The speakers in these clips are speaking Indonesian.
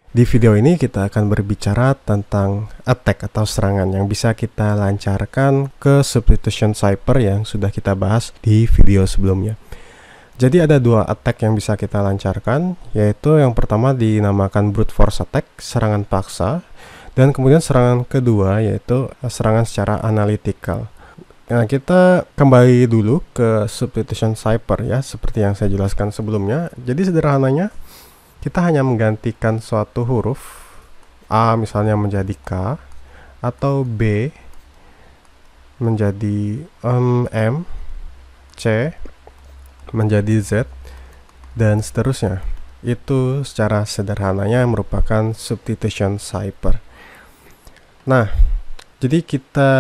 Di video ini kita akan berbicara tentang attack atau serangan yang bisa kita lancarkan ke substitution cipher yang sudah kita bahas di video sebelumnya. Jadi ada dua attack yang bisa kita lancarkan, yaitu yang pertama dinamakan brute force attack, serangan paksa, dan kemudian serangan kedua yaitu serangan secara analytical. Nah, kita kembali dulu ke substitution cipher ya, seperti yang saya jelaskan sebelumnya. Jadi sederhananya kita hanya menggantikan suatu huruf A misalnya menjadi K, atau B menjadi M, C menjadi Z, dan seterusnya. Itu secara sederhananya merupakan substitution cipher. Nah, jadi kita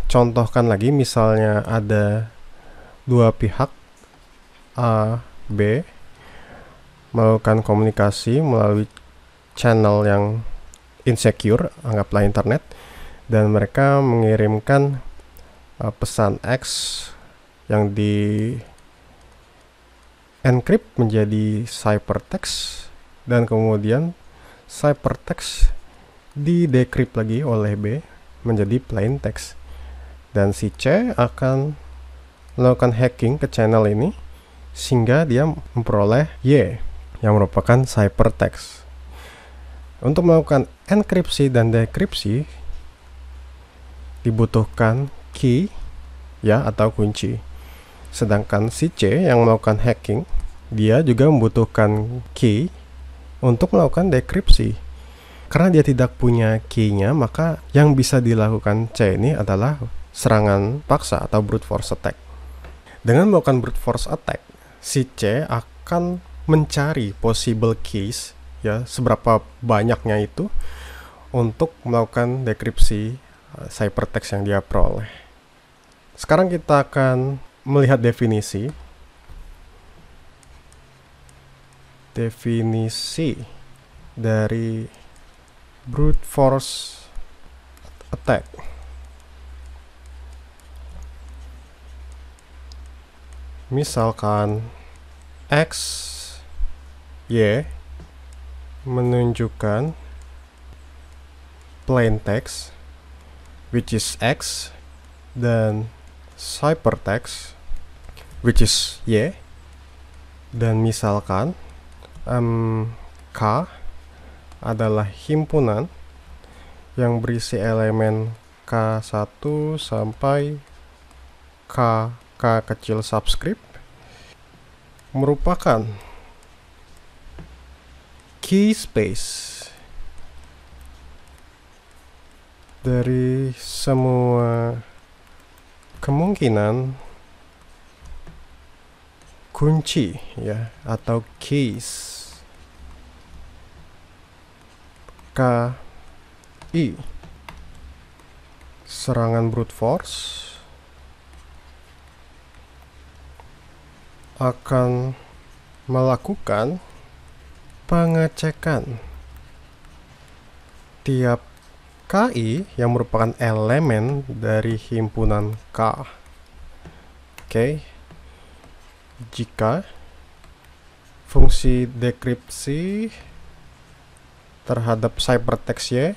contohkan lagi, misalnya ada dua pihak A, B melakukan komunikasi melalui channel yang insecure, anggaplah internet, dan mereka mengirimkan pesan X yang di encrypt menjadi ciphertext, dan kemudian ciphertext di decrypt lagi oleh B menjadi plain text, dan si C akan melakukan hacking ke channel ini sehingga dia memperoleh Y yang merupakan ciphertext. Untuk melakukan enkripsi dan dekripsi dibutuhkan key ya, atau kunci. Sedangkan si C yang melakukan hacking, dia juga membutuhkan key untuk melakukan dekripsi. Karena dia tidak punya key-nya, maka yang bisa dilakukan C ini adalah serangan paksa atau brute force attack. Dengan melakukan brute force attack, si C akan mencari possible keys ya, seberapa banyaknya itu, untuk melakukan dekripsi ciphertext yang dia peroleh. Sekarang kita akan melihat definisi dari brute force attack. Misalkan X, Y menunjukkan plain text which is X, dan ciphertext which is Y, dan misalkan K adalah himpunan yang berisi elemen K1 sampai K kecil subscript, merupakan key space dari semua kemungkinan kunci ya, atau keys KI. Serangan brute force akan melakukan pengecekan tiap KI yang merupakan elemen dari himpunan K. Oke. Jika fungsi dekripsi terhadap ciphertext Y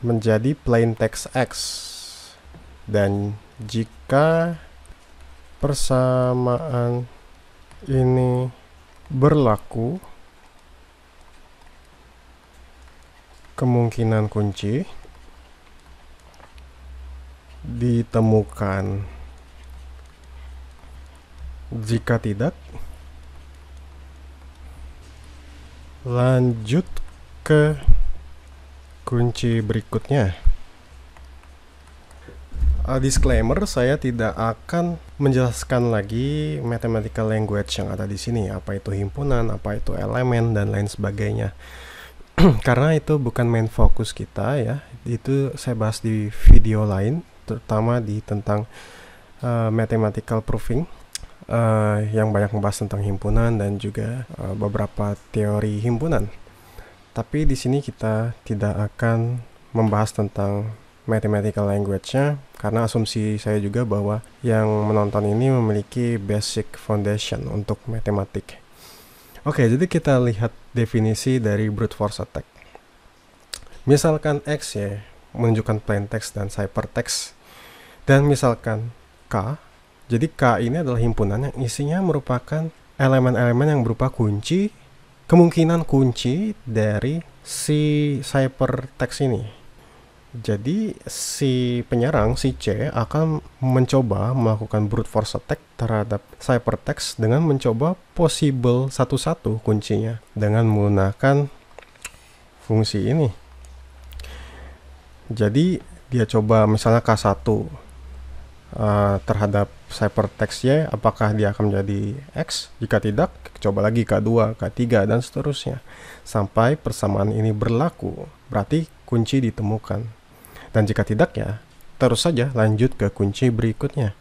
menjadi plain text X, dan jika persamaan ini berlaku, kemungkinan kunci ditemukan. Jika tidak, lanjut ke kunci berikutnya. Disclaimer, saya tidak akan menjelaskan lagi mathematical language yang ada di sini, apa itu himpunan, apa itu elemen, dan lain sebagainya. Karena itu bukan main fokus kita ya. Itu saya bahas di video lain, terutama di tentang mathematical proving, yang banyak membahas tentang himpunan dan juga beberapa teori himpunan. Tapi di sini kita tidak akan membahas tentang mathematical language-nya, karena asumsi saya juga bahwa yang menonton ini memiliki basic foundation untuk matematik. Oke, jadi kita lihat definisi dari brute force attack. Misalkan X ya menunjukkan plain text dan ciphertext, dan misalkan K, jadi K ini adalah himpunan yang isinya merupakan elemen-elemen yang berupa kunci, kemungkinan kunci dari si ciphertext ini. Jadi si penyerang, si C, akan mencoba melakukan brute force attack terhadap ciphertext dengan mencoba possible satu-satu kuncinya dengan menggunakan fungsi ini. Jadi dia coba misalnya K1 terhadap ciphertext Y, apakah dia akan menjadi X? Jika tidak, coba lagi K2, K3, dan seterusnya. Sampai persamaan ini berlaku, berarti kunci ditemukan. Dan jika tidak ya, terus saja lanjut ke kunci berikutnya.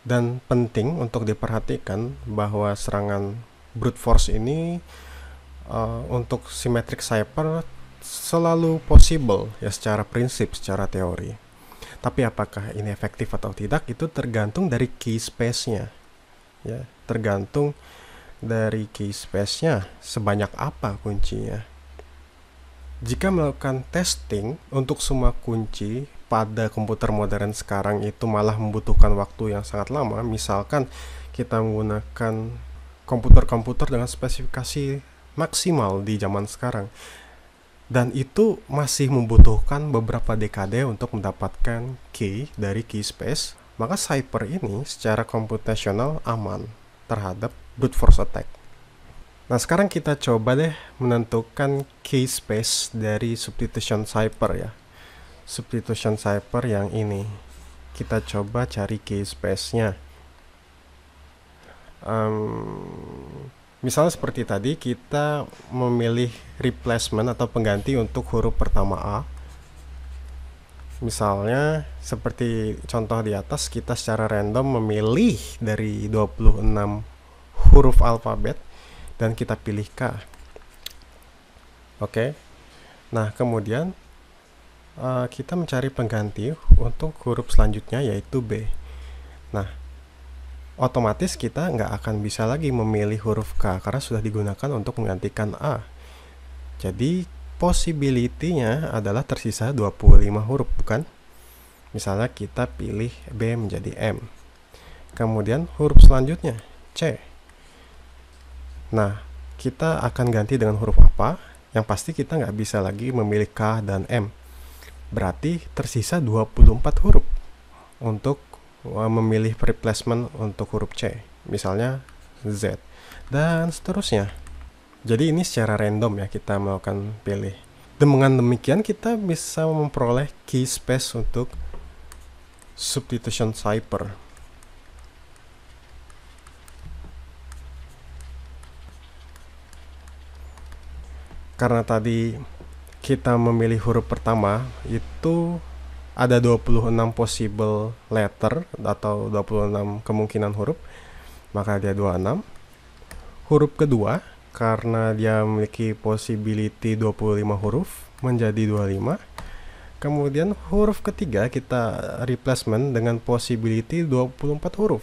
Dan penting untuk diperhatikan bahwa serangan brute force ini untuk symmetric cipher selalu possible ya, secara prinsip, secara teori. Tapi apakah ini efektif atau tidak itu tergantung dari key space-nya. Ya, tergantung dari key space-nya, sebanyak apa kuncinya. Jika melakukan testing untuk semua kunci pada komputer modern sekarang itu malah membutuhkan waktu yang sangat lama. Misalkan kita menggunakan komputer-komputer dengan spesifikasi maksimal di zaman sekarang, dan itu masih membutuhkan beberapa dekade untuk mendapatkan key dari key space, maka cipher ini secara komputasional aman terhadap brute force attack. Nah, sekarang kita coba deh menentukan key space dari substitution cipher ya. Substitution cipher yang ini. Kita coba cari key space-nya. Misalnya seperti tadi, kita memilih replacement atau pengganti untuk huruf pertama A. Misalnya seperti contoh di atas, kita secara random memilih dari 26 huruf alfabet dan kita pilih K. Oke. Nah, kemudian kita mencari pengganti untuk huruf selanjutnya, yaitu B. Nah, otomatis kita nggak akan bisa lagi memilih huruf K karena sudah digunakan untuk menggantikan A. Jadi possibility-nya adalah tersisa 25 huruf, bukan? Misalnya kita pilih B menjadi M. Kemudian huruf selanjutnya C. Nah, kita akan ganti dengan huruf apa? Yang pasti kita nggak bisa lagi memilih K dan M. Berarti tersisa 24 huruf untuk memilih replacement untuk huruf C. Misalnya Z. Dan seterusnya. Jadi ini secara random ya kita melakukan pilih. Dengan demikian kita bisa memperoleh key space untuk substitution cipher. Karena tadi kita memilih huruf pertama, itu ada 26 possible letter atau 26 kemungkinan huruf, maka dia 26. Huruf kedua, karena dia memiliki possibility 25 huruf, menjadi 25. Kemudian huruf ketiga kita replacement dengan possibility 24 huruf.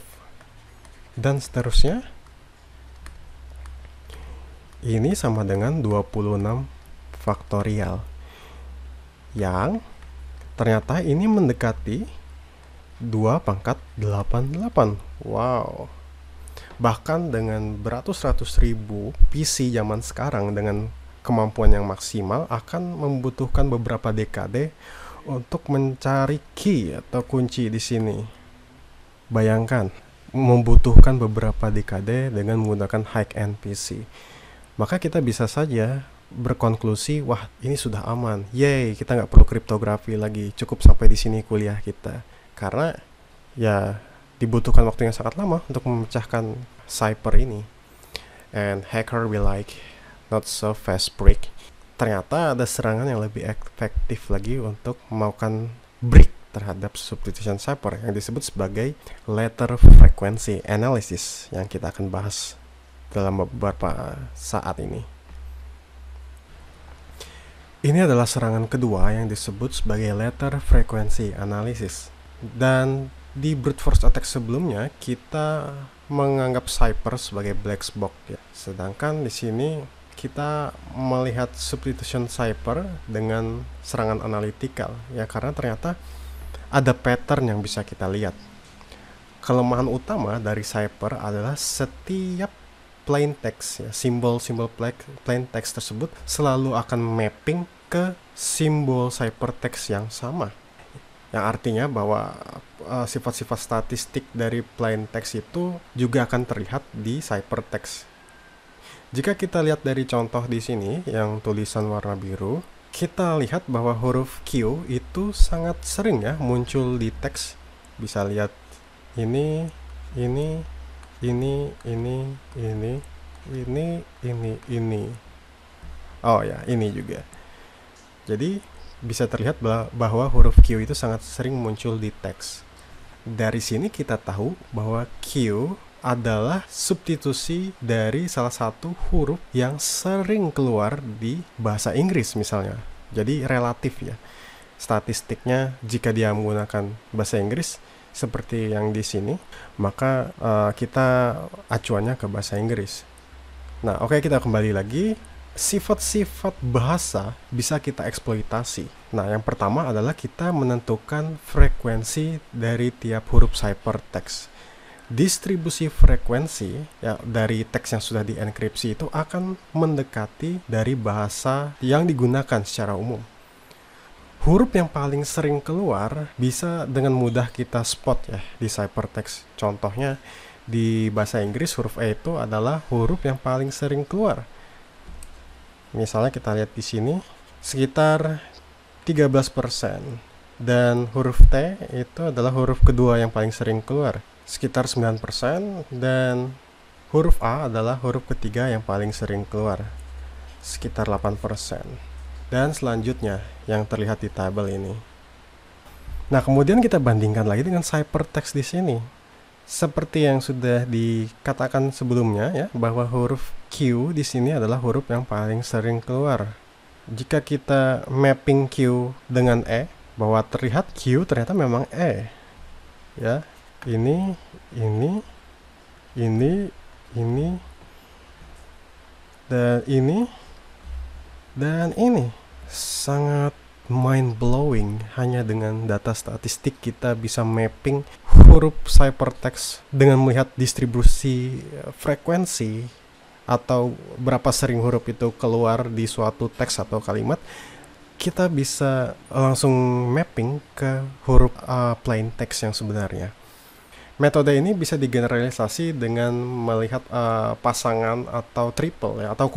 Dan seterusnya. Ini sama dengan 26 faktorial, yang ternyata ini mendekati 2 pangkat 88. Wow. Bahkan dengan beratus-ratus ribu PC zaman sekarang dengan kemampuan yang maksimal akan membutuhkan beberapa dekade untuk mencari key atau kunci di sini. Bayangkan, membutuhkan beberapa dekade dengan menggunakan high-end PC. Maka kita bisa saja berkonklusi, wah ini sudah aman, yay, kita nggak perlu kriptografi lagi, cukup sampai di sini kuliah kita. Karena ya dibutuhkan waktu yang sangat lama untuk memecahkan cipher ini. And hacker will like, not so fast break. Ternyata ada serangan yang lebih efektif lagi untuk melakukan break terhadap substitution cipher yang disebut sebagai letter frequency analysis yang kita akan bahas dalam beberapa saat ini. Ini adalah serangan kedua yang disebut sebagai letter frequency analysis. Dan di brute force attack sebelumnya kita menganggap cipher sebagai black box ya. Sedangkan di sini kita melihat substitution cipher dengan serangan analytical ya, karena ternyata ada pattern yang bisa kita lihat. Kelemahan utama dari cipher adalah setiap plain text ya, simbol-simbol plain text tersebut selalu akan mapping ke simbol ciphertext yang sama. Yang artinya bahwa sifat-sifat statistik dari plain text itu juga akan terlihat di ciphertext. Jika kita lihat dari contoh di sini yang tulisan warna biru, kita lihat bahwa huruf Q itu sangat sering ya muncul di teks. Bisa lihat ini. Oh ya, ini juga. Jadi bisa terlihat bahwa huruf Q itu sangat sering muncul di teks. Dari sini kita tahu bahwa Q adalah substitusi dari salah satu huruf yang sering keluar di bahasa Inggris misalnya. Jadi relatif ya. Statistiknya jika dia menggunakan bahasa Inggris seperti yang di sini, maka kita acuannya ke bahasa Inggris. Nah, oke, kita kembali lagi. Sifat-sifat bahasa bisa kita eksploitasi. Nah, yang pertama adalah kita menentukan frekuensi dari tiap huruf ciphertext. Distribusi frekuensi ya, dari teks yang sudah dienkripsi itu akan mendekati dari bahasa yang digunakan secara umum. Huruf yang paling sering keluar bisa dengan mudah kita spot ya di ciphertext. Contohnya di bahasa Inggris huruf E itu adalah huruf yang paling sering keluar. Misalnya kita lihat di sini sekitar 13%, dan huruf T itu adalah huruf kedua yang paling sering keluar sekitar 9%, dan huruf A adalah huruf ketiga yang paling sering keluar sekitar 8%, dan selanjutnya yang terlihat di tabel ini. Nah, kemudian kita bandingkan lagi dengan ciphertext di sini. Seperti yang sudah dikatakan sebelumnya ya, bahwa huruf Q di sini adalah huruf yang paling sering keluar. Jika kita mapping Q dengan E, bahwa terlihat Q ternyata memang E. Ya, ini dan ini sangat mind blowing. Hanya dengan data statistik kita bisa mapping huruf ciphertext dengan melihat distribusi frekuensi atau berapa sering huruf itu keluar di suatu teks atau kalimat. Kita bisa langsung mapping ke huruf plain text yang sebenarnya. Metode ini bisa digeneralisasi dengan melihat pasangan atau triple ya, atau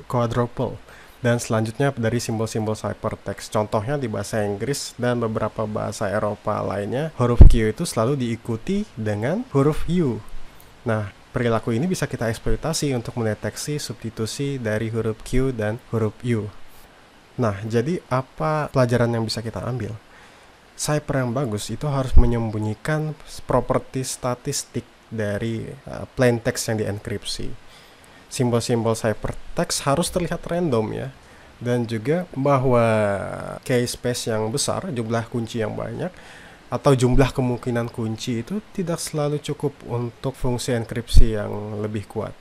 quadruple. Dan selanjutnya dari simbol-simbol ciphertext. Contohnya di bahasa Inggris dan beberapa bahasa Eropa lainnya, huruf Q itu selalu diikuti dengan huruf U. Nah, perilaku ini bisa kita eksploitasi untuk mendeteksi substitusi dari huruf Q dan huruf U. Nah, jadi apa pelajaran yang bisa kita ambil? Cipher yang bagus itu harus menyembunyikan properti statistik dari plain text yang dienkripsi. Simbol-simbol ciphertext harus terlihat random ya, dan juga bahwa key space yang besar, jumlah kunci yang banyak, atau jumlah kemungkinan kunci itu tidak selalu cukup untuk fungsi enkripsi yang lebih kuat.